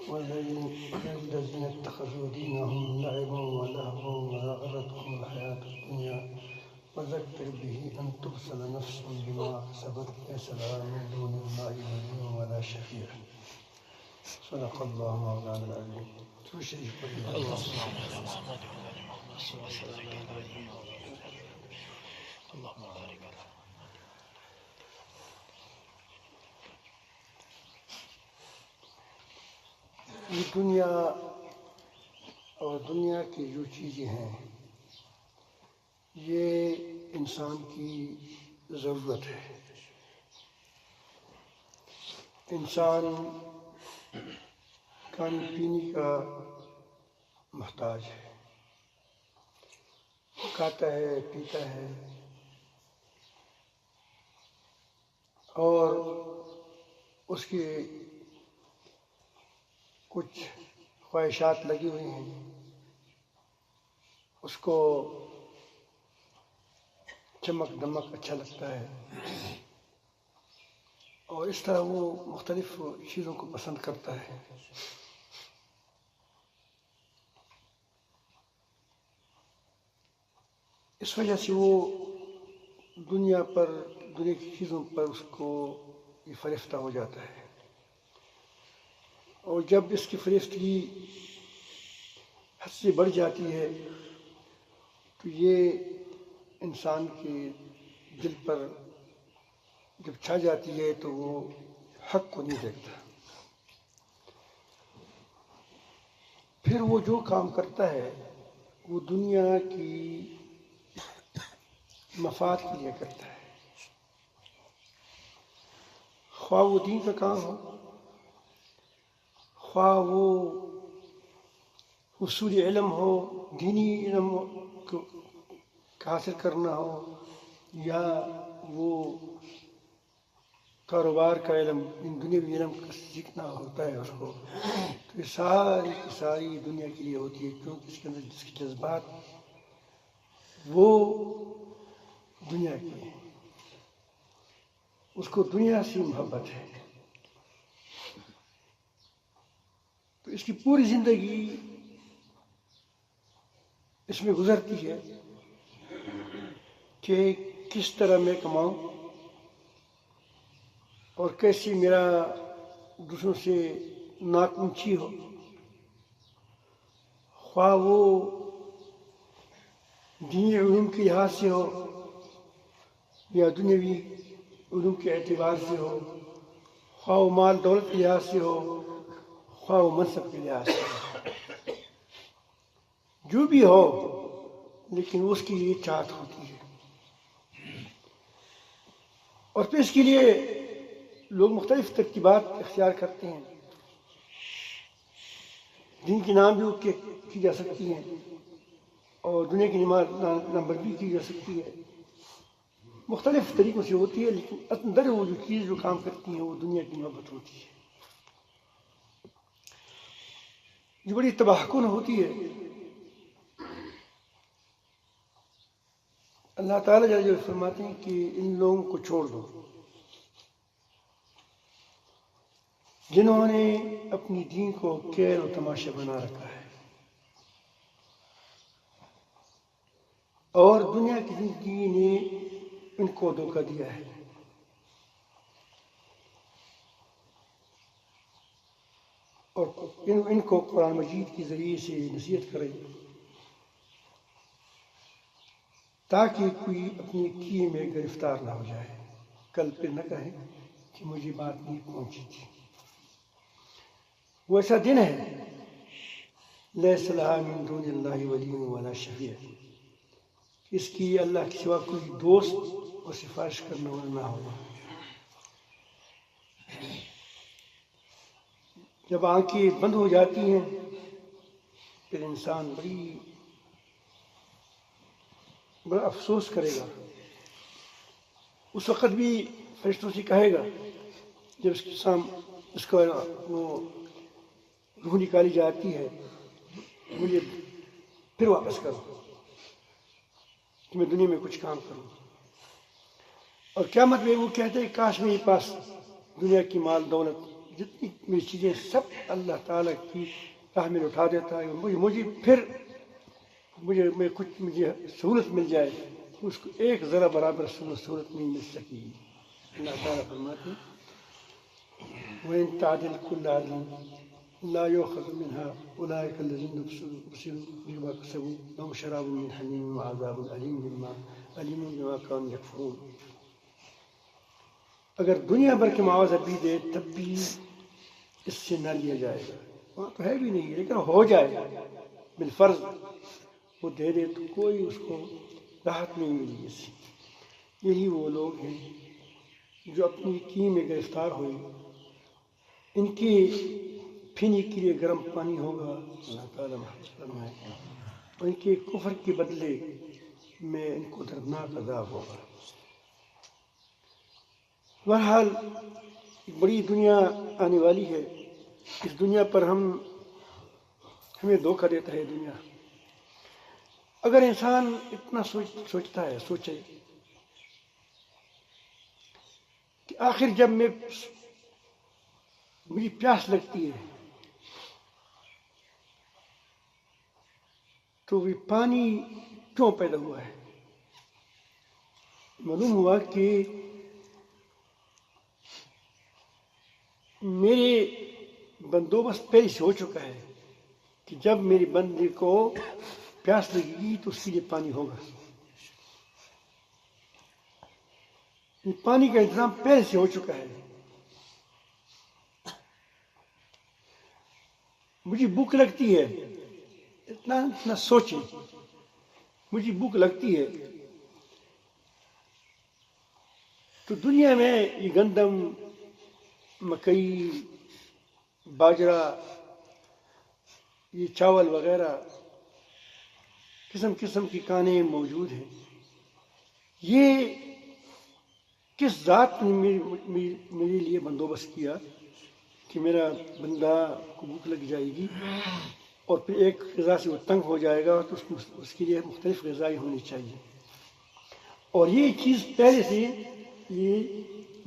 والذين اتخذوا دينهم لعبا ولهوا وغرتهم الحياة الدنيا وذكر به أن تبصل نفس بما كسبت ليس لها من دون الله ولي ولا شفيع. صدق الله مولانا العظيم. یہ دنیا اور دنیا کی جو چیزیں ہیں یہ انسان کی ضرورت ہے. انسان کھانے پینے کا محتاج ہے، کھاتا ہے پیتا ہے اور اس کی کچھ خواہشات لگی ہوئی ہیں. اس کو چمک دمک اچھا لگتا ہے اور اس طرح وہ مختلف چیزوں کو پسند کرتا ہے. اس وجہ سے وہ دنیا کی چیزوں پر اس کو یہ فریفتہ ہو جاتا ہے، اور جب اس کی فریفتگی حد سے بڑھ جاتی ہے تو یہ انسان کے دل پر جب چھا جاتی ہے تو وہ حق کو نہیں دیکھتا. پھر وہ جو کام کرتا ہے وہ دنیا کی مفاد کے لیے کرتا ہے، خواہ وہ دین کا کام ہو، خواہ وہ حصول علم ہو، دینی علم کو حاصل کرنا ہو، یا وہ کاروبار کا علم، دنیاوی علم کا سیکھنا ہوتا ہے اس کو. تو یہ ساری کی ساری دنیا کے لیے ہوتی ہے، کیونکہ اس کے اندر جس کے جذبات وہ دنیا کے ہیں، اس کو دنیا سے محبت ہے. تو اس کی پوری زندگی اس میں گزرتی ہے کہ کس طرح میں کماؤں اور کیسے میرا دوسروں سے ناک اونچی ہو، خواہ وہ دینی علوم کے لحاظ سے ہو یا دنیاوی علوم کے اعتبار سے ہو، خواہ وہ مال دولت کے لحاظ سے ہو، خواہ وہ منصب کے لحاظ سے ہو، جو بھی ہو، لیکن اس کی یہ چاہت ہوتی ہے. اور پھر اس کے لیے لوگ مختلف ترکیبات اختیار کرتے ہیں. دین کے نام بھی کی جا سکتی ہیں اور دنیا کی نمبر بھی کی جا سکتی ہے. مختلف طریقوں سے ہوتی ہے، لیکن اندر وہ جو چیز جو کام کرتی ہیں وہ دنیا کی محبت ہوتی ہے. جو بڑی تباہ کن ہوتی ہے. اللہ تعالیٰ جل جلالہ فرماتے ہیں کہ ان لوگوں کو چھوڑ دو جنہوں نے اپنی دین کو کھیل و تماشا بنا رکھا ہے اور دنیا کی زندگی نے ان کو دھوکہ دیا ہے. اور ان کو قرآن مجید کے ذریعے سے نصیحت کرے تاکہ کوئی اپنی کیے میں گرفتار نہ ہو جائے، کل پھر نہ کہے کہ مجھے بات نہیں پہنچی تھی. وہ ایسا دن ہے لیس لہا من دون اللہ ولی ولا شفیع، اس کی اللہ کے سوا کوئی دوست اور سفارش کرنے والا نہ ہوگا. جب آنکھیں بند ہو جاتی ہیں پھر انسان بڑا افسوس کرے گا. اس وقت بھی فرشتوں سے کہے گا جب اس کا وہ روح نکالی جاتی ہے، مجھے پھر واپس کرو کہ میں دنیا میں کچھ کام کروں. اور قیامت میں وہ کہتے ہیں کاش میرے پاس دنیا کی مال دولت جتنی میری چیزیں سب اللہ تعالیٰ کی راہ میں اٹھا دیتا ہے. مجھے پھر مجھے سہولت مل جائے اس کو ایک ذرا برابر سہولت نہیں مل سکی. اللہ تعالیٰ فرماتے ہیں وَإِن تَعْدِلْ كُلَّ عَدْلٍ لَا يُؤْخَذُ مِنْهَا أُولَٰئِكَ الَّذِينَ بُسِرُوا بِمَا كَسَبُوا لَهُمْ شَرَابٌ مِّنْ حَمِيمٍ وَعَذَابٌ أَلِيمٌ بِمَا كَانُوا يَكْفُرُونَ. اگر دنیا بھر کے معاوضہ بھی دے تب بھی اس سے نہ لیا جائے گا. وہاں تو ہے بھی نہیں لیکن ہو جائے بالفرض وہ دے دے تو کوئی اس کو راحت نہیں ملی اس سے. یہی وہ لوگ ہیں جو اپنی کی میں گرفتار ہوئے. ان کی پینے کے لیے گرم پانی ہوگا اللہ تعالیٰ فرمائے اور ان کے کفر کے بدلے میں ان کو دردناک عذاب ہوگا. بہرحال ایک بڑی دنیا آنے والی ہے. اس دنیا پر ہمیں دھوکہ دیتا ہے دنیا. اگر انسان اتنا سوچتا ہے سوچے کہ آخر جب مجھے پیاس لگتی ہے تو وہ پانی کیوں پیدا ہوا ہے. معلوم ہوا کہ میرے بندوبست پہلے سے ہو چکا ہے کہ جب میری بندے کو پیاس لگے گی تو اس کے لیے پانی ہوگا. پانی کا انتظام پہلے سے ہو چکا ہے. مجھے بھوک لگتی ہے اتنا سوچیں مجھے بھوک لگتی ہے تو دنیا میں یہ گندم مکئی باجرہ یہ چاول وغیرہ قسم قسم کی کانیں موجود ہیں. یہ کس ذات نے میرے لیے بندوبست کیا کہ میرا بندہ کو بھوک لگ جائے گی اور پھر ایک غذا سے وہ تنگ ہو جائے گا تو اس کے لیے مختلف غذائیں ہونی چاہیے. اور یہ چیز پہلے سے یہ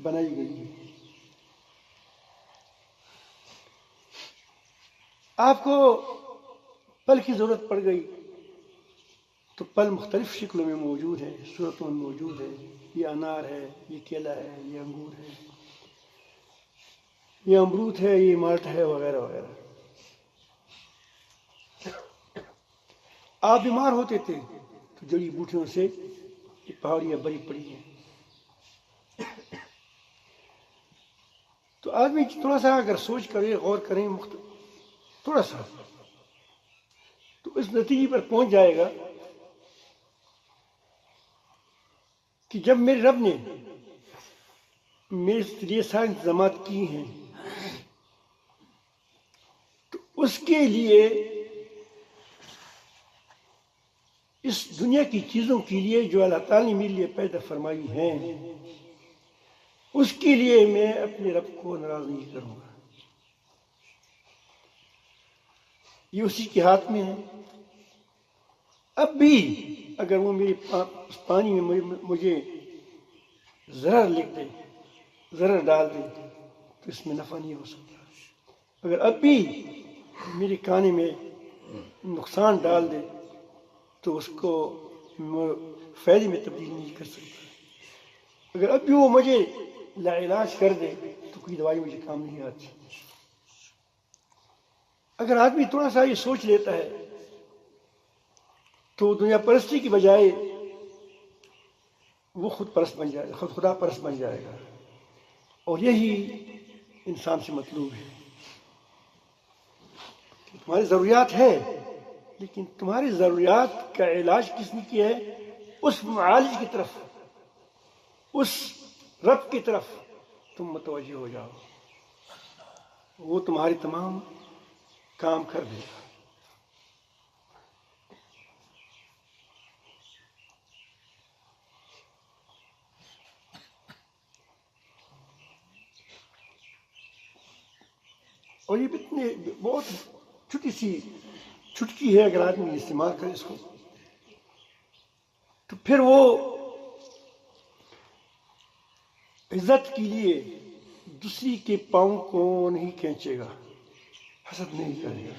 بنائی گئی ہے. آپ کو پل کی ضرورت پڑ گئی تو پل مختلف شکلوں میں موجود ہے صورتوں میں موجود ہے. یہ انار ہے یہ کیلا ہے یہ انگور ہے یہ امرود ہے یہ مالٹ ہے وغیرہ وغیرہ. آپ بیمار ہوتے تھے تو جڑی بوٹیوں سے یہ پہاڑیاں بری پڑی ہیں. تو آدمی تھوڑا سا اگر سوچ کرے غور کریں تھوڑا سا تو اس نتیجے پر پہنچ جائے گا کہ جب میرے رب نے میرے لیے سارے انتظامات کیے ہیں تو اس کے لیے اس دنیا کی چیزوں کے لیے جو اللہ تعالیٰ نے میرے لیے پیدا فرمائی ہیں اس کے لیے میں اپنے رب کو ناراض نہیں کروں گا. یہ اسی کے ہاتھ میں ہے. اب بھی اگر وہ میرے پانی میں مجھے زہر لکھ دے زہر ڈال دے تو اس میں نفع نہیں ہو سکتا. اگر اب بھی میرے کھانے میں نقصان ڈال دے تو اس کو فائدے میں تبدیل نہیں کر سکتا. اگر اب بھی وہ مجھے لا علاج کر دے تو کوئی دوائی مجھے کام نہیں آتی. اگر آدمی تھوڑا سا یہ سوچ لیتا ہے تو دنیا پرستی کی بجائے وہ خود پرست بن جائے گا خود خدا پرست بن جائے گا. اور یہی انسان سے مطلوب ہے. تمہاری ضروریات ہے لیکن تمہاری ضروریات کا علاج کس نے کیا ہے؟ اس معالج کی طرف اس رب کی طرف تم متوجہ ہو جاؤ. وہ تمہاری تمام کام کر دے گا. اور یہ بہت چھوٹی سی چھٹکی ہے. اگر آدمی استعمال کرے اس کو تو پھر وہ عزت کے لیے دوسری کے پاؤں کو نہیں کھینچے گا، حسد نہیں کرے گا،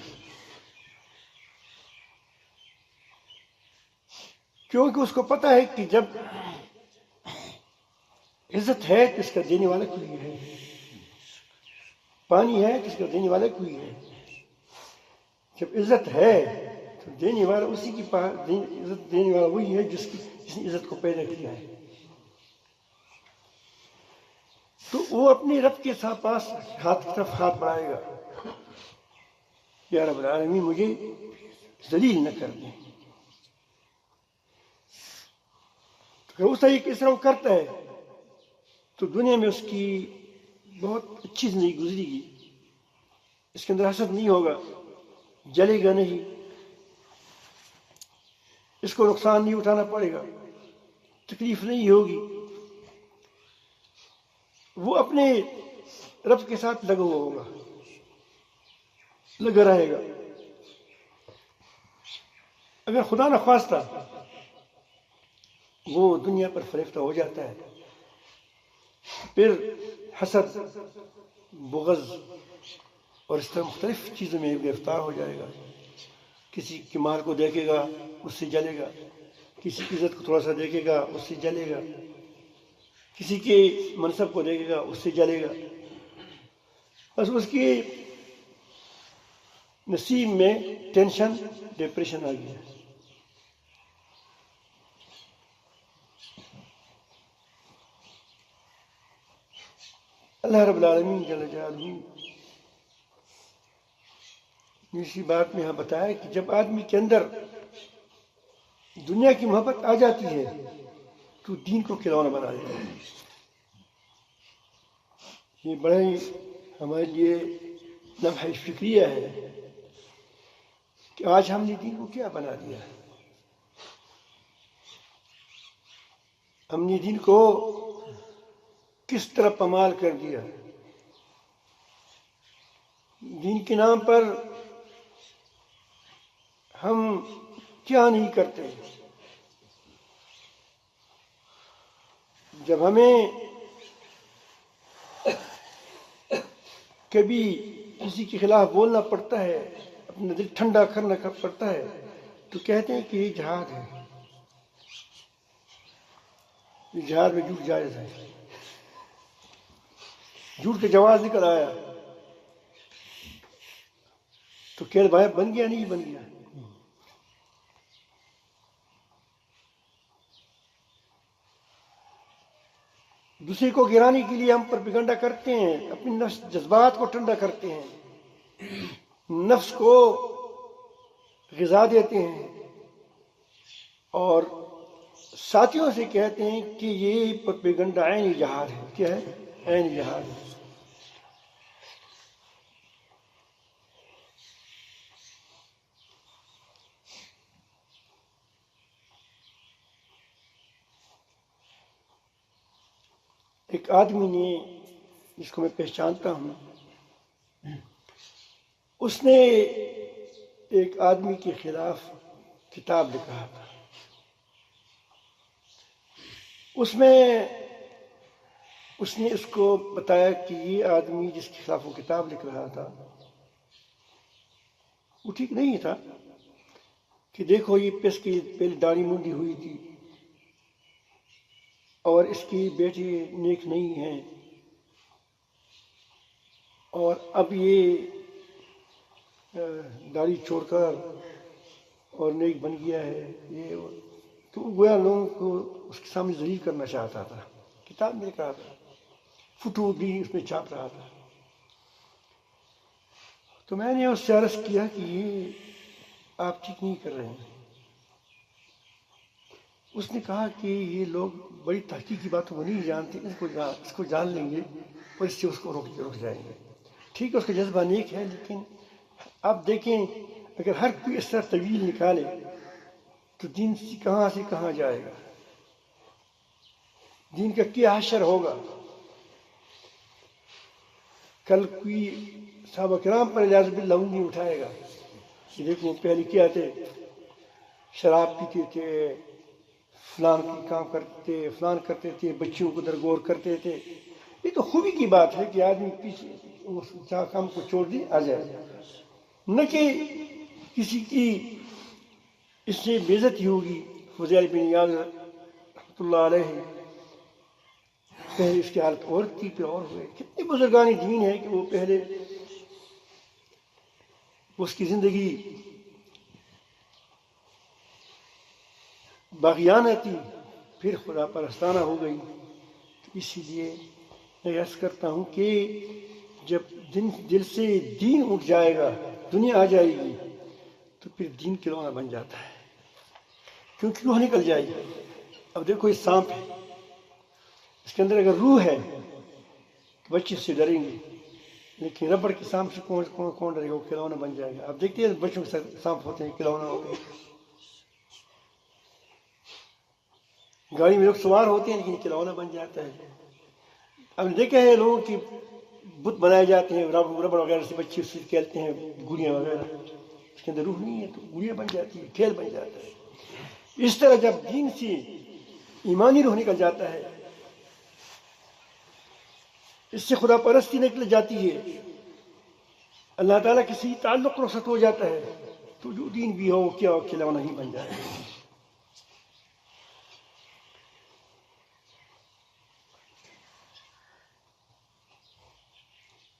کیونکہ اس کو پتہ ہے کہ جب عزت ہے تو اس کا دینے والا کوئی ہے، پانی ہے تو اس کا دینے والا کوئی ہے۔ جب عزت ہے تو دینے والا اسی کی عزت دینے والا وہی ہے جس نے عزت کو پیدا کیا ہے۔ تو وہ اپنے رب کے ساتھ پاس ہاتھ کی طرف ہاتھ بڑھائے گا، یا رب العالمین مجھے ذلیل نہ کر دیں۔ تو اس طریقے اس طرح وہ کرتا ہے تو دنیا میں اس کی بہت اچھی زندگی گزری گی، اس کے اندر حسد نہیں ہوگا، جلے گا نہیں، اس کو نقصان نہیں اٹھانا پڑے گا، تکلیف نہیں ہوگی، وہ اپنے رب کے ساتھ لگا ہوا ہوگا، لگا رہے گا۔ اگر خدا نخواستہ وہ دنیا پر فریفتہ ہو جاتا ہے، پھر حسد، بغض اور اس طرح مختلف چیزوں میں گرفتار ہو جائے گا۔ کسی کے مال کو دیکھے گا اس سے جلے گا، کسی کی عزت کو تھوڑا سا دیکھے گا اس سے جلے گا، کسی کے منصب کو دیکھے گا اس سے جلے گا۔ بس اس کی نصیب میں ٹینشن، ڈپریشن آ گیا۔ اللہ رب العالمین جل جلالہ نے اسی بات میں یہاں بتایا کہ جب آدمی کے اندر دنیا کی محبت آ جاتی ہے تو دین کو کھلونا بنا دیتا ہے۔ یہ بڑا ہی ہمارے لیے لمحہ فکریہ ہے کہ آج ہم نے دین کو کیا بنا دیا، ہم نے دین کو کس طرح پامال کر دیا۔ دین کے نام پر ہم کیا نہیں کرتے۔ جب ہمیں کبھی کسی کے خلاف بولنا پڑتا ہے، اپنا دل ٹھنڈا کرنا پڑتا ہے، تو کہتے ہیں کہ یہ جہاد ہے، یہ جہاد میں جھوٹ جائز ہے، جھوٹ کا جواز نکل آیا تو کھیل بھائی بن گیا نہیں بن گیا۔ دوسرے کو گرانے کے لیے ہم پروپیگنڈا کرتے ہیں، اپنے نفس جذبات کو ٹھنڈا کرتے ہیں، نفس کو غذا دیتے ہیں اور ساتھیوں سے کہتے ہیں کہ یہ پروپیگنڈا عین جہاد ہے۔ کیا ہے؟ عین جہاد ہے۔ ایک آدمی نے، جس کو میں پہچانتا ہوں، اس نے ایک آدمی کے خلاف کتاب لکھا تھا۔ اس میں اس نے اس کو بتایا کہ یہ آدمی جس کے خلاف وہ کتاب لکھ رہا تھا وہ ٹھیک نہیں تھا، کہ دیکھو یہ پس کی پہلے داڑھی منڈی ہوئی تھی اور اس کی بیٹی نیک نہیں ہے، اور اب یہ داڑھی چھوڑ کر اور نیک بن گیا ہے۔ یہ تو گویا لوگوں کو اس کے سامنے ذلیل کرنا چاہتا تھا، کتاب میں لکھ رہا تھا، فوٹو بھی اس میں چھاپ رہا تھا۔ تو میں نے اس سے عرض کیا کہ یہ آپ ٹھیک نہیں کر رہے ہیں۔ اس نے کہا کہ یہ لوگ بڑی تحقیق کی باتوں کو نہیں جانتے، اس کو جان لیں گے اور اس سے اس کو روک جائیں گے۔ ٹھیک ہے، اس کا جذبہ نیک ہے، لیکن آپ دیکھیں اگر ہر کوئی اس طرح طویل نکالے تو دین کہاں سے کہاں جائے گا، دین کا کیا حشر ہوگا۔ کل کوئی صحابہ کرام پر اعجاز باللہ انگلی اٹھائے گا کہ دیکھو پہلے کیا تھے، شراب پیتے تھے، فلان کی کام کرتے، فلان کرتے تھے، بچیوں کو درگور کرتے تھے، یہ تو خوبی کی بات ہے کہ آدمی پیچھے اس کام کو چھوڑ دے آ جائے، نہ کہ کسی کی اس سے بے عزتی ہوگی۔ فضیل بن یاد رحمۃ اللہ علیہ پہلے اس کی حالت اور تھی پھر اور ہوئے۔ کتنے بزرگان دین ہیں کہ وہ پہلے اس کی زندگی باغیانہ تھی، پھر خدا پرستانہ ہو گئی۔ اسی لیے میں عرض کرتا ہوں کہ جب دل سے دین اٹھ جائے گا، دنیا آ جائے گی، تو پھر دین کھلونا بن جاتا ہے، کیونکہ روح نکل جائے گی۔ اب دیکھو یہ سانپ ہے، اس کے اندر اگر روح ہے تو بچے سے ڈریں گے، لیکن ربڑ کے سانپ سے کون ڈرے گا؟ وہ کھلونا بن جائے گا۔ اب دیکھتے ہیں بچوں کے ساتھ سانپ ہوتے ہیں، کھلونا ہوتے ہیں، گاڑی میں لوگ سوار ہوتے ہیں لیکن کھلونا بن جاتا ہے۔ اب دیکھا ہے لوگوں کی بت بنائے جاتے ہیں ربڑ وغیرہ سے، بچے اس سے کھیلتے ہیں، گڑیاں وغیرہ، اس کے اندر روح نہیں ہے تو گڑیا بن جاتی ہے، کھیل بن جاتا ہے۔ اس طرح جب دین سے ایمانی روح نکل جاتا ہے، اس سے خدا پرستی نکل جاتی ہے، اللہ تعالیٰ کے سے تعلق رخصت ہو جاتا ہے، تو جو دین بھی ہو کیا کھلونا نہیں بن جائے گا۔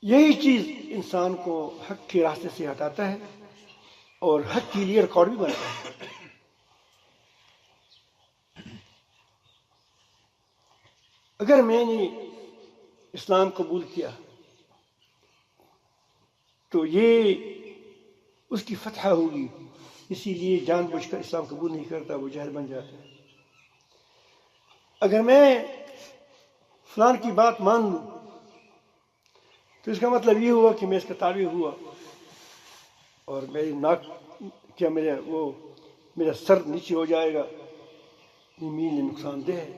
یہی چیز انسان کو حق کے راستے سے ہٹاتا ہے اور حق کے لیے ریکارڈ بھی بنتا ہے۔ اگر میں نے اسلام قبول کیا تو یہ اس کی فتح ہوگی، اسی لیے جان بوجھ کر اسلام قبول نہیں کرتا، وہ جاہل بن جاتا ہے۔ اگر میں فلان کی بات مان لوں تو اس کا مطلب یہ ہوا کہ میں اس کا تابع ہوا، اور میری ناک کیا میرا سر نیچے ہو جائے گا، یہ میرے لیے نقصان دہ ہے،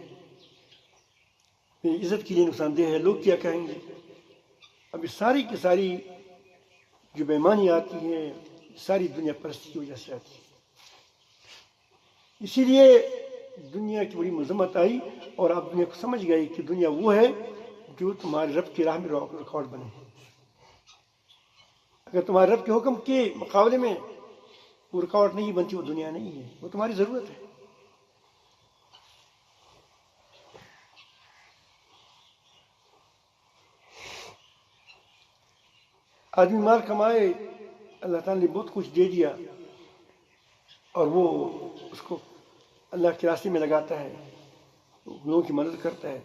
میری عزت کے لیے نقصان دہ ہے، لوگ کیا کہیں گے؟ اب یہ ساری کی ساری جو بےمانی آتی ہے، ساری دنیا پرستی کی وجہ سے آتی ہے۔ اسی لیے دنیا کی بڑی مذمت آئی، اور آپ دنیا کو سمجھ گئی کہ دنیا وہ ہے جو تمہارے رب کی راہ میں ریکارڈ بنے۔ اگر تمہارے رب کے حکم کے مقابلے میں وہ ریکارڈ نہیں بنتی، وہ دنیا نہیں ہے، وہ تمہاری ضرورت ہے۔ آدمی مال کمائے، اللہ تعالیٰ نے بہت کچھ دے دیا، اور وہ اس کو اللہ کے راستے میں لگاتا ہے، لوگوں کی مدد کرتا ہے،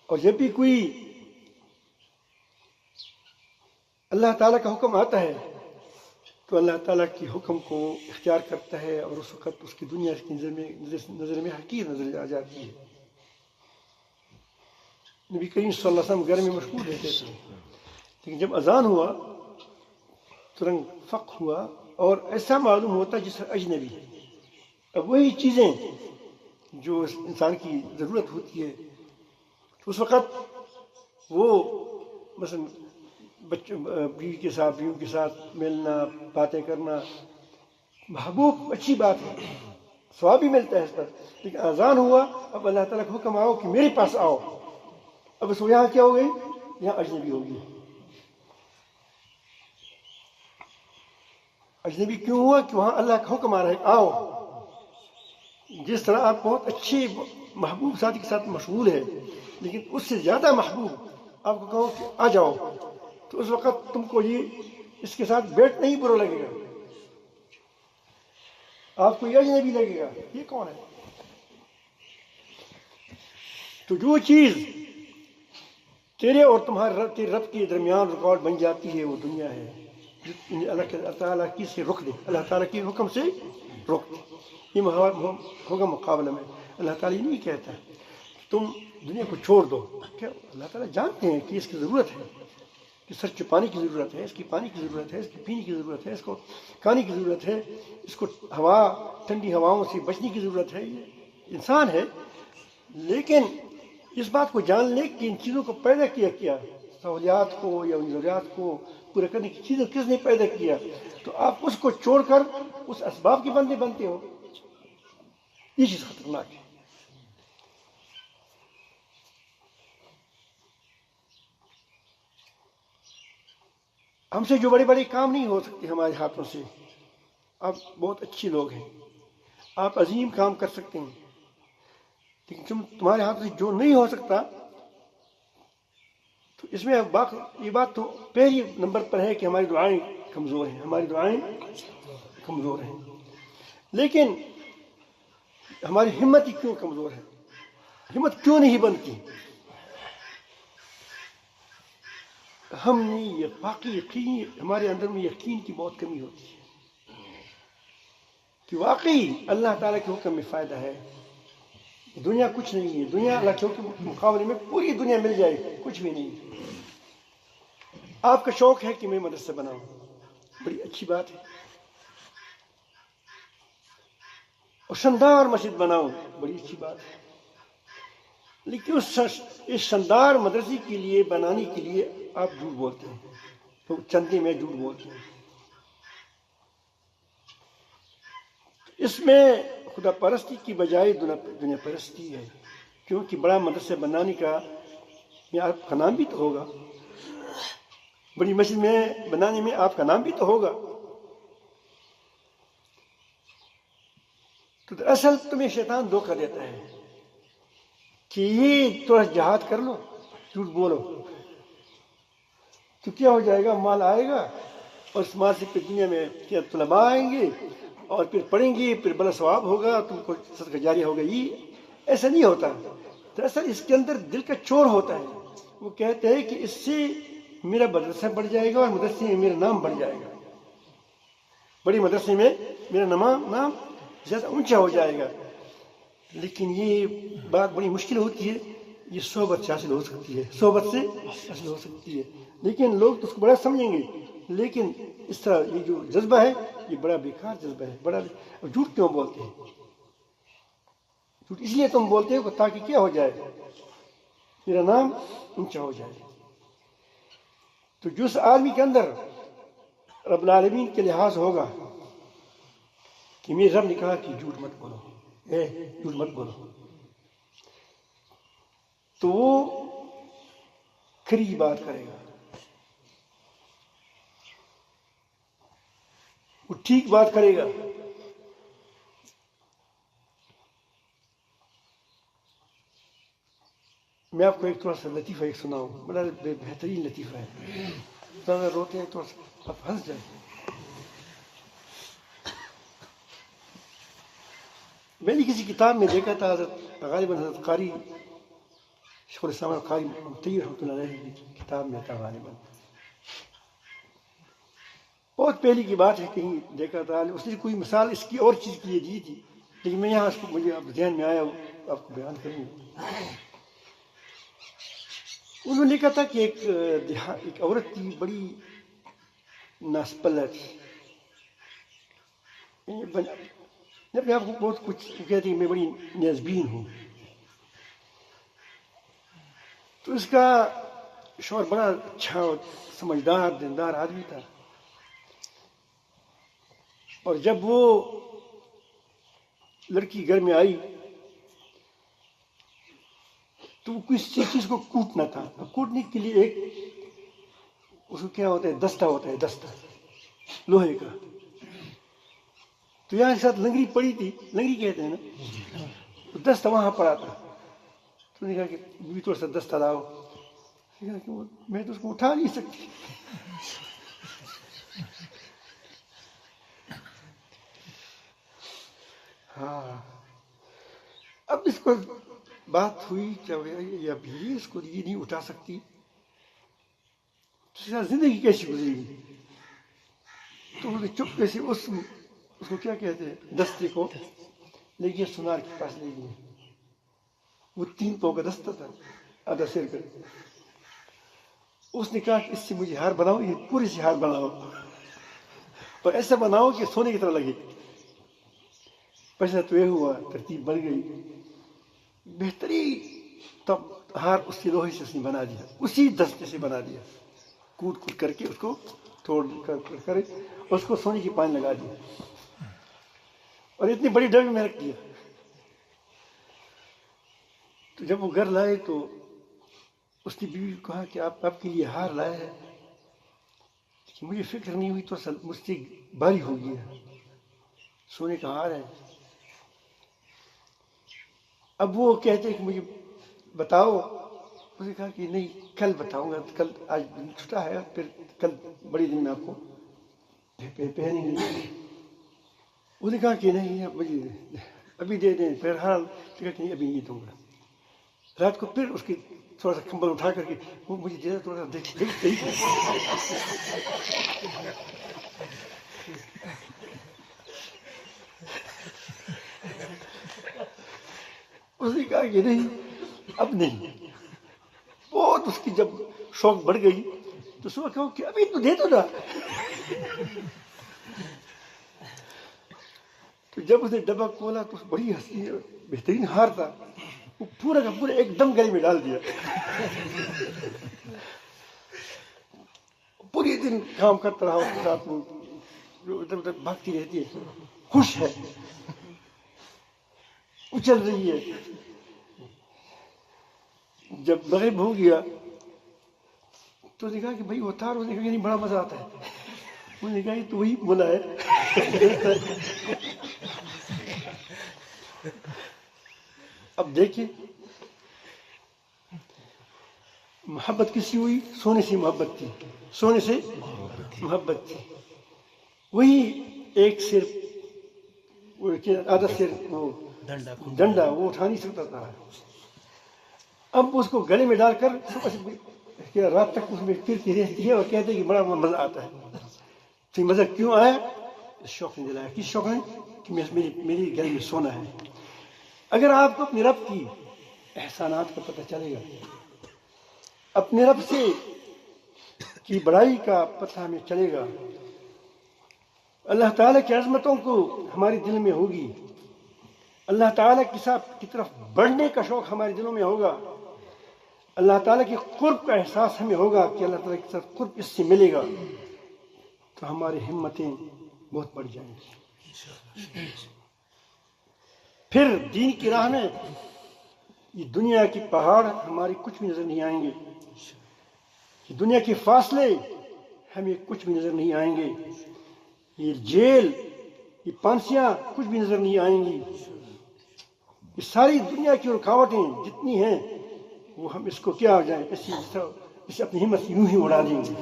اور جب بھی کوئی اللہ تعالیٰ کا حکم آتا ہے تو اللہ تعالیٰ کے حکم کو اختیار کرتا ہے، اور اس وقت اس کی دنیا اس کی نظر میں حقیر نظر آ جاتی ہے۔ نبی کریم صلی اللہ علیہ وسلم گھر میں مشغول رہتے تھے، لیکن جب اذان ہوا ترنت فق ہوا، اور ایسا معلوم ہوتا جس اجنبی۔ اب وہی چیزیں جو انسان کی ضرورت ہوتی ہے، اس وقت وہ مثلا بیوی کے ساتھ ملنا، باتیں کرنا محبوب، اچھی بات ہے، ثواب بھی ملتا ہے اس پر، لیکن اذان ہوا، اب اللہ تعالیٰ کا حکم آؤ کہ میرے پاس آؤ، اب اس کو یہاں کیا ہو گئی؟ یہاں اجنبی ہوگی۔ اجنبی کیوں ہوا؟ کہ وہاں اللہ کا حکم آ رہا ہے، آؤ۔ جس طرح آپ بہت اچھے محبوب ساتھی کے ساتھ مشغول ہے، لیکن اس سے زیادہ محبوب آپ کو کہو کہ آ جاؤ، تو اس وقت تم کو یہ اس کے ساتھ بیٹھنا ہی برا لگے گا، آپ کو یہ اجنبی لگے گا، یہ کون ہے؟ تو جو چیز تیرے اور تیرے رب کے درمیان ریکارڈ بن جاتی ہے وہ دنیا ہے۔ اللہ تعالیٰ کی سے رک دے، اللہ تعالیٰ کے حکم سے رک دے، یہ ہوگا مقابلہ میں۔ اللہ تعالیٰ یہ نہیں کہتا تم دنیا کو چھوڑ دو، کیا اللہ تعالیٰ جانتے ہیں کہ اس کی ضرورت ہے، کہ سر چھپانے کی ضرورت ہے، اس کی پانی کی ضرورت ہے، اس کی پینے کی ضرورت ہے، اس کو کھانے کی ضرورت ہے، اس کو ٹھنڈی ہواؤں سے بچنے کی ضرورت ہے، یہ انسان ہے۔ لیکن اس بات کو جان لے کہ ان چیزوں کو پیدا کیا سہولیات کو یا ان ضروریات کو پورا کرنے کی چیزیں کس نے پیدا کیا، تو آپ اس کو چھوڑ کر اس اسباب کے بندے بنتے ہو، یہ چیز خطرناک ہے۔ ہم سے جو بڑے بڑے کام نہیں ہو سکتے ہمارے ہاتھوں سے، آپ بہت اچھے لوگ ہیں، آپ عظیم کام کر سکتے ہیں، لیکن تمہارے ہاتھ سے جو نہیں ہو سکتا، تو اس میں یہ بات تو پہلی نمبر پر ہے کہ ہماری دعائیں کمزور ہیں، ہماری دعائیں کمزور ہیں۔ لیکن ہماری ہمت ہی کیوں کمزور ہے؟ ہمت کیوں نہیں بنتی؟ ہم نے یہ واقعی یقین، ہمارے اندر میں یقین کی بہت کمی ہوتی ہے کہ واقعی اللہ تعالیٰ کے حکم میں فائدہ ہے، دنیا کچھ نہیں ہے، دنیا اللہ کے حکم کے مقابلے میں پوری دنیا مل جائے کچھ بھی نہیں۔ آپ کا شوق ہے کہ میں مدرسہ بناؤں، بڑی اچھی بات ہے، اور شاندار مسجد بناؤں، بڑی اچھی بات ہے، لیکن اس شاندار مدرسے کے لیے بنانے کے لیے آپ جھوٹ بولتے ہیں، تو چندے میں جھوٹ بولتے ہیں، اس میں خدا پرستی کی بجائے دنیا پرستی ہے، کیونکہ بڑا مدرسہ بنانے کا آپ کا نام بھی تو ہوگا، بڑی مسجد میں بنانے میں آپ کا نام بھی تو ہوگا، تو اصل تمہیں شیطان دھوکہ دیتا ہے کہ یہ تھوڑا جہاد کر لو، جھوٹ بولو، تو کیا ہو جائے گا؟ مال آئے گا، اور اس مال سے پھر دنیا میں کیا طلباء آئیں گے اور پھر پڑھیں گے، پھر بڑا ثواب ہوگا، تم کو صدقہ جاریہ ہوگا۔ یہ ایسا نہیں ہوتا، دراصل اس کے اندر دل کا چور ہوتا ہے، وہ کہتے ہیں کہ اس سے میرا مدرسہ بڑھ جائے گا اور مدرسے میں میرا نام بڑھ جائے گا، بڑی مدرسے میں میرا نام زیادہ اونچا ہو جائے گا۔ لیکن یہ بات بڑی مشکل ہوتی ہے، یہ صحبت سے حاصل ہو سکتی ہے، صحبت سے حاصل ہو سکتی ہے، لیکن لوگ تو اس کو بڑا سمجھیں گے، لیکن اس طرح یہ جو جذبہ ہے یہ بڑا بیکار جذبہ ہے، بڑا جھوٹ کیوں بولتے ہیں؟ جھوٹ اس لیے تم بولتے ہو تاکہ کیا ہو جائے؟ میرا نام اونچا ہو جائے۔ تو جس آدمی کے اندر رب العالمین کے لحاظ ہوگا کہ میرے رب نے کہا کہ جھوٹ مت بولو، جھوٹ مت بولو، تو وہ کھری بات کرے گا، وہ ٹھیک بات کرے گا۔ میں آپ کو ایک تھوڑا سا لطیفہ ایک سناؤں، بڑا بہترین لطیفہ ہے، زیادہ روتے ہیں تھوڑا سا آپ ہنس جائیں۔ میں نے کسی کتاب میں دیکھا تھا، حضرت غالباً حضرت قاری شیخ الاسلام قاری مبتدی رحمۃ اللہ علیہ کی کتاب میں تھا غالباً، بہت پہلے کی بات ہے، کہیں دیکھا تھا، اس نے کوئی مثال اس کی اور چیز کے لیے دی تھی، لیکن میں یہاں اس کو مجھے اب ذہن میں آیا آپ کو بیان کروں گا۔ انہوں نے لکھا تھا کہ ایک عورت تھی، بڑی ناسپلہ تھی، اپنے آپ کو بہت کچھ کہتی میں بڑی نیازبین ہوں، تو اس کا شوہر بڑا اچھا سمجھدار دیندار آدمی تھا، اور جب وہ لڑکی گھر میں آئی تو وہ کسی چیز کو کوٹنا تھا، کوٹنے کے لیے ایک اس کو کیا ہوتا ہے، دستہ ہوتا ہے، دستہ لوہے کا، تو یہاں کے ساتھ لنگڑی پڑی تھی، لنگڑی کہتے ہیں نا، تو دستہ وہاں پڑا تھا، تو نے کہا کہ بھی تھوڑا سا دستہ لاؤ، کہا کہ میں تو اس کو اٹھا نہیں سکتی۔ ہاں، اب اس کو بات ہوئی کیا، اب یہ اس کو یہ نہیں اٹھا سکتی، زندگی کیسی گزرے گی؟ تو انہوں نے چپکے سے اس کو کیا کہتے ہیں، دستے کو لے گیا سونار کے پاس لے گیا، وہ 3 پاؤں کا دستہ تھا، آدھا سر کا، اس نے کہا کہ اس سے مجھے ہار بناؤ، یہ پوری سے ہار بناؤ، اور ایسا بناؤ کہ سونے کی طرح لگے۔ پیسہ تو یہ ہوا، ترتیب بڑھ گئی، بہترین تب ہار اس کی لوہے سے اس نے بنا دیا، اسی دستے سے بنا دیا، کوٹ کر کے اس کو توڑ کر اس کو سونے کی پانی لگا دیا، اور اتنی بڑی ڈبے میں رکھ دیا۔ تو جب وہ گھر لائے تو اس کی بیوی کو کہا کہ آپ کے لیے ہار لائے ہیں، کہ مجھے فکر نہیں ہوئی تو مجھ سے باری ہو گیا، سونے کا ہار ہے. اب وہ کہتے کہ مجھے بتاؤ. اس نے کہا کہ نہیں کل بتاؤں گا، کل آج دن چھٹا ہے، پھر کل بڑے دن میں آپ کو پہنیں گے. اس نے کہا کہ نہیں مجھے ابھی دے دیں. بہرحال کہا کہ نہیں ابھی نہیں دوں گا. رات کو پھر اس کی تھوڑا سا کمبل اٹھا کر کے وہ مجھے دے تھوڑا سا دیکھ. اس نے کہا کہ نہیں اب نہیں. بہت اس کی جب شوق بڑھ گئی تو صبح کہو کہ ابھی تو دے دو نا. تو جب اس نے ڈبہ کھولا تو بڑی ہنسی بہترین ہار تھا، وہ پورا کا پورا ایک دم گلے میں ڈال دیا. پوری دن کام کرتا رہا اس کے ساتھ، وہ ادھر ادھر بھاگتی رہتی ہے، خوش ہے، اچل رہی ہے. جب مغرب ہو گیا تو نے کہا کہ بھائی اتار. اس نے کہا کہ نہیں بڑا مزہ آتا ہے. انہوں نے کہا کہ تو وہی بولا ہے. اب دیکھیں محبت کس سے ہوئی؟ سونے سے محبت تھی، سونے سے محبت تھی. وہی ایک سر آدھا سر وہ ڈنڈا وہ اٹھا نہیں سکتا تھا. اب اس کو گلے میں ڈال کر صبح سے رات تک اس میں پھرتی رہتی ہے اور کہتے ہیں کہ بڑا مزہ آتا ہے. تو مزہ کیوں آیا؟ اس شوق نے دلایا. کس شوق نے؟ کہ میری گلے میں سونا ہے. اگر آپ کو اپنے رب کی احسانات کا پتہ چلے گا، اپنے رب سے کی بڑائی کا پتہ ہمیں چلے گا، اللہ تعالیٰ کی عظمتوں کو ہمارے دل میں ہوگی، اللہ تعالیٰ کی طرف بڑھنے کا شوق ہمارے دلوں میں ہوگا، اللہ تعالیٰ کی قرب کا احساس ہمیں ہوگا کہ اللہ تعالیٰ کی طرف قرب اس سے ملے گا، تو ہماری ہمتیں بہت بڑھ جائیں گی. پھر دین کی راہ میں یہ دنیا کی پہاڑ ہماری کچھ بھی نظر نہیں آئیں گے، یہ دنیا کے فاصلے ہمیں کچھ بھی نظر نہیں آئیں گے، یہ جیل یہ پانسیاں کچھ بھی نظر نہیں آئیں گی. یہ ساری دنیا کی رکاوٹیں جتنی ہیں وہ ہم اس کو کیا ہو جائیں اسے اپنی ہمت سے یوں ہی اڑا دیں گے،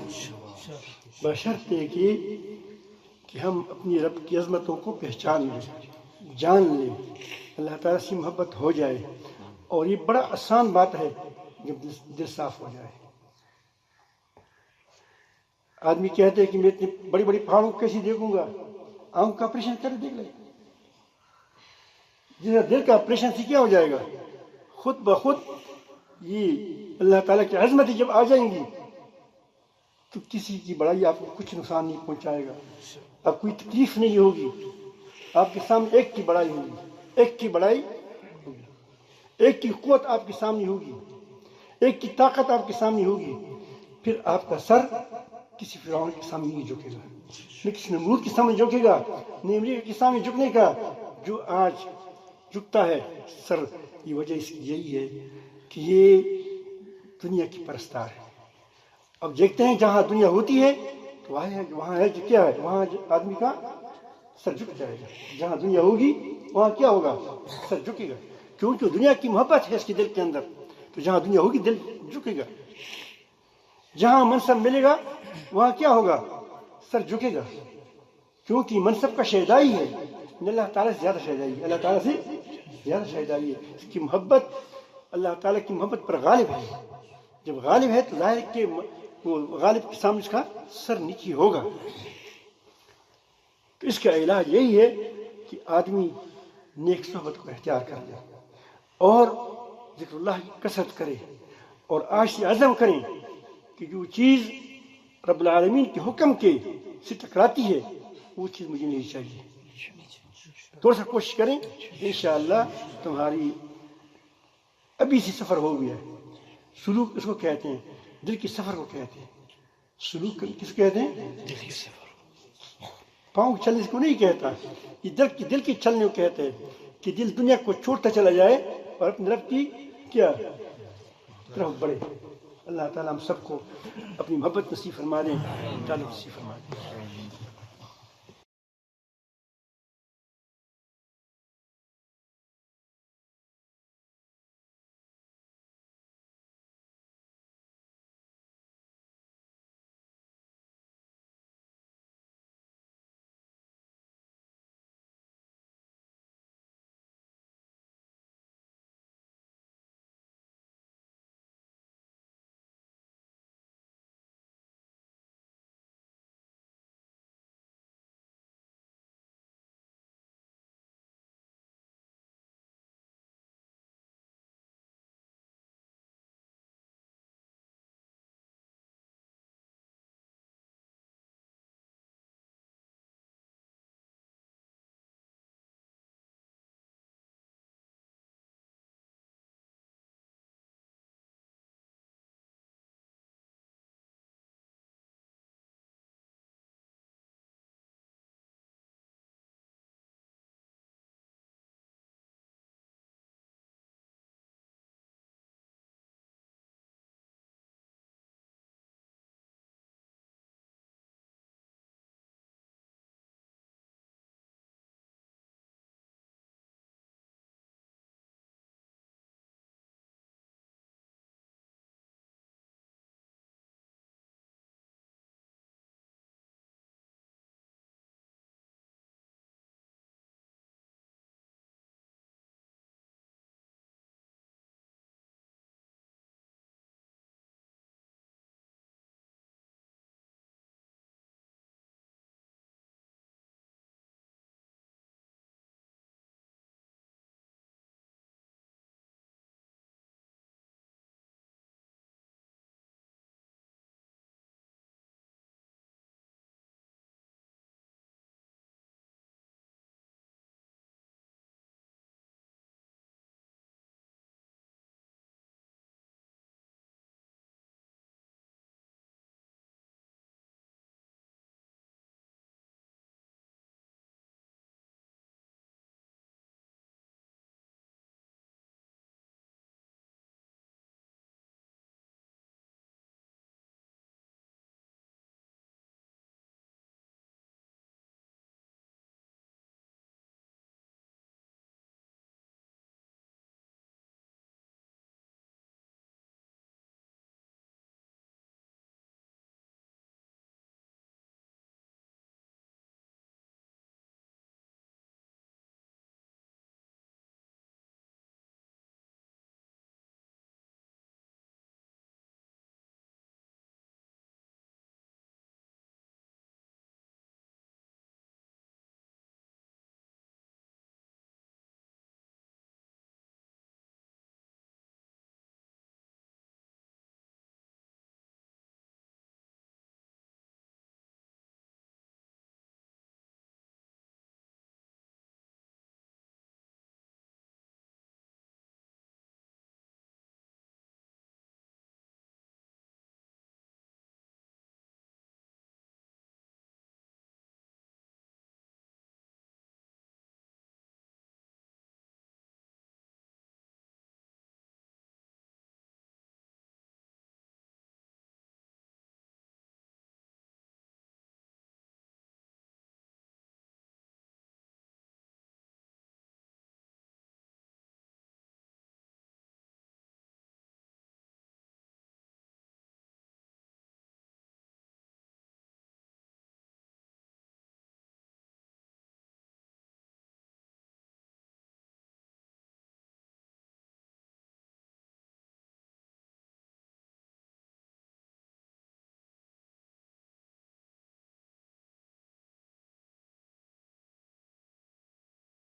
بشرطے کہ ہم اپنی رب کی عظمتوں کو پہچان لیں، جان لیں، اللہ تعالیٰ سے محبت ہو جائے. اور یہ بڑا آسان بات ہے جب دل صاف ہو جائے. آدمی کہتے ہیں کہ میں اتنی بڑی بڑی پہاڑوں کو کیسے دیکھوں گا؟ آنکھ کا آپریشن کر دیکھ لیں. جس دل کا آپریشن سے کیا ہو جائے گا؟ خود بخود یہ اللہ تعالیٰ کی عظمتیں جب آ جائیں گی تو کسی کی بڑائی آپ کو کچھ نقصان نہیں پہنچائے گا، آپ کوئی تکلیف نہیں ہوگی. آپ کے سامنے ایک کی بڑائی ہوگی، ایک کی بڑائی ہوگی، ایک کی قوت آپ کے سامنے ہوگی، ایک کی طاقت آپ کے سامنے ہوگی. پھر آپ کا سر کسی فرعون کے سامنے نہیں جھکے گا، نہ کسی نمرود کے سامنے جھکے گا، نہ امریکہ کے سامنے جھکنے کا. جو آج جھکتا ہے سر، یہ وجہ اس کی یہی ہے کہ یہ دنیا کی پرستار ہے. اب دیکھتے ہیں جہاں دنیا ہوتی ہے تو وہاں ہے جو کیا ہے، وہاں آدمی کا سر جھک جائے گا. جہاں دنیا ہوگی وہاں کیا ہوگا؟ سر جھکے گا، کیونکہ دنیا کی محبت ہے اس کے دل کے اندر. تو جہاں دنیا ہوگی دل جھکے گا. جہاں منصب ملے گا وہاں کیا ہوگا؟ سر جھکے گا، کیونکہ منصب کا شہدائی ہے. اللہ تعالیٰ سے زیادہ شہدائی ہے، اللہ تعالیٰ سے زیادہ شہدائی ہے. اس کی محبت اللہ تعالیٰ کی محبت پر غالب ہے. جب غالب ہے تو ظاہر کہ وہ غالب کے سامنے اس کا سر نیچی ہوگا. تو اس کا علاج یہی ہے کہ آدمی نیک صحبت کو اختیار کر لے اور ذکر اللہ کی کثرت کرے اور آج سے عزم کریں کہ جو چیز رب العالمین کے حکم کے سے ٹکراتی ہے وہ چیز مجھے نہیں چاہیے. تھوڑا سا کوشش کریں، انشاءاللہ تمہاری ابھی سے سفر ہو گیا. سلوک اس کو کہتے ہیں، دل کے سفر کو کہتے ہیں. سلوک کس کو کہتے ہیں؟ دل کے سفر. پاؤں چلنے کو نہیں کہتا، یہ دل کے چلنے کو کہتے ہیں کہ دل دنیا کو چھوڑتا چلا جائے اور اپنے رب کی کیا طرف بڑھے. اللہ تعالیٰ ہم سب کو اپنی محبت نصیب فرما دیں، تعلق نصیب فرما دیں.